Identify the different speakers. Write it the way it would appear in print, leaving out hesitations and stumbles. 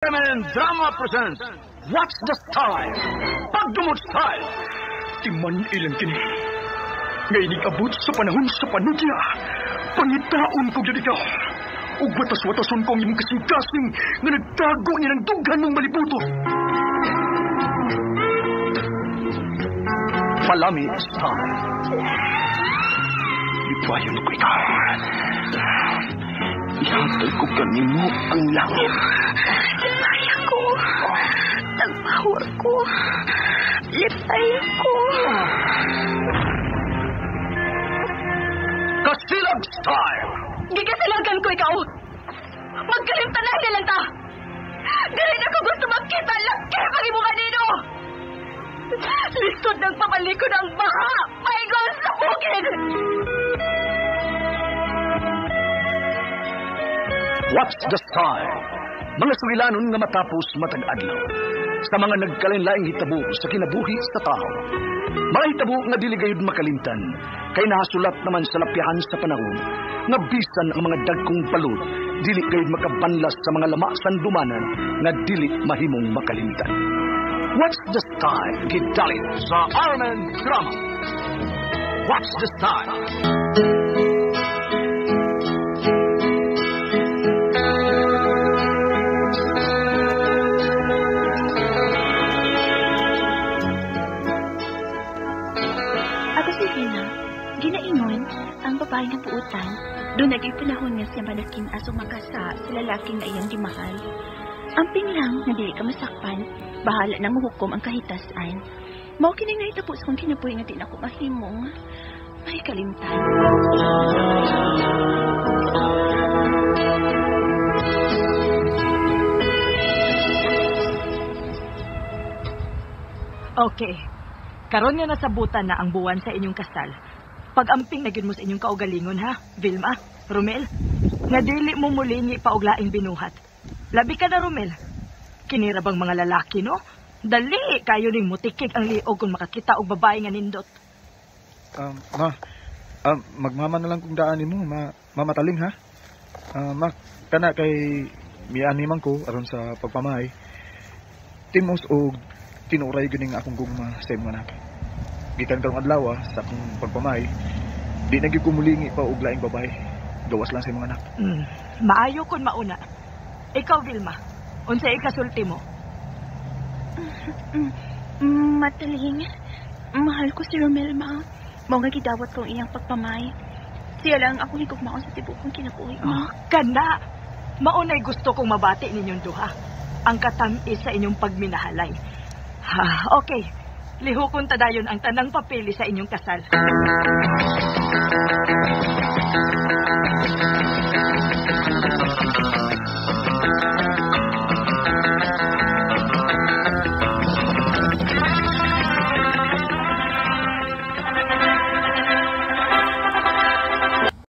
Speaker 1: Armen Drama presents What's the Style? Pagdumot Style. Timan ilang kini. Ngayon abot sa panahon sa panudya. Pangitaon ko dyan ikaw. Ug watas-watason kong imong kasing-kasing nga nagtago niya ng dughan mong malibuto. Palami Style. Ipayon ko ikaw. Ihatay ko kanimo ang langit.
Speaker 2: Lipay ko. Nagpahor ko. Lipay ko.
Speaker 1: Kasilag Style.
Speaker 2: Gikasilagan ko ikaw. Magkalimtanan na lang ta. Dili na ko gusto magkita. Laki pag mo kanino. Lisod ng papalikod ang baha. Paigon sa bukid.
Speaker 1: What's the Style? Mga suwilanon nga matapos matag adlaw. Sa mga nagkalain-laing hitabo sa kinabuhi sa tao. Mga hitabo nga dili gayud makalimtan. Kay nahasulat naman sa lapyahan sa panahon. Nga bisan ang mga dagkong balod. Dili gayud makabanlas sa mga lamasan dumanan. Nga dili mahimong makalimtan. What's the Style? Gidalit sa Armen Drama. What's the Style?
Speaker 2: Ginaingon, ang babae nga puutan, doon naging panahon nga siya malaking asong makasa sa lalaking na iyang dimahal. Ang pinglang na dili ka masakpan, bahala nang muhukom ang kahitasan. Mao kining nahitapos kung kinabuhi nga di na ko mahimong. May kalimtan.
Speaker 3: Okay. Karon nga nasabutan na ang buwan sa inyong kasal. Pag-amping na gyud mo sa inyong kaugalingon, ha? Vilma, Romel, nga dili mo mulingi pauglaing binuhat. Labi ka na, Romel. Kinira bang mga lalaki, no? Dali kayo ning mutikig ang liog kung makakita og babae nga nindot.
Speaker 4: Magmama na lang kung daan mo, mamataling, ha? Ma, kana kay miyani man ko aron sa pagpamay. Timos og tinuray ganing akong gugma sa imong anak. Gikan karong adlaw sa akong pagpamay, di na gyud ko mulingi pa og laing babae. Gawas lang sa imong anak.
Speaker 3: Maayo kon mauna. Ikaw, Vilma, unsay ikasulti mo?
Speaker 2: Mataling. Mahal ko si Romel, ma. Mao nga gidawat kong iyang pagpamay. Siya lang ako higugmaon sa tibok kong kinabuhi, ma.
Speaker 3: Kana! Maunay gusto kong mabati ninyong duha. Ang katamis sa inyong pagminahalay. Okay. Lihukon tadayon ang tanang papeli sa inyong kasal.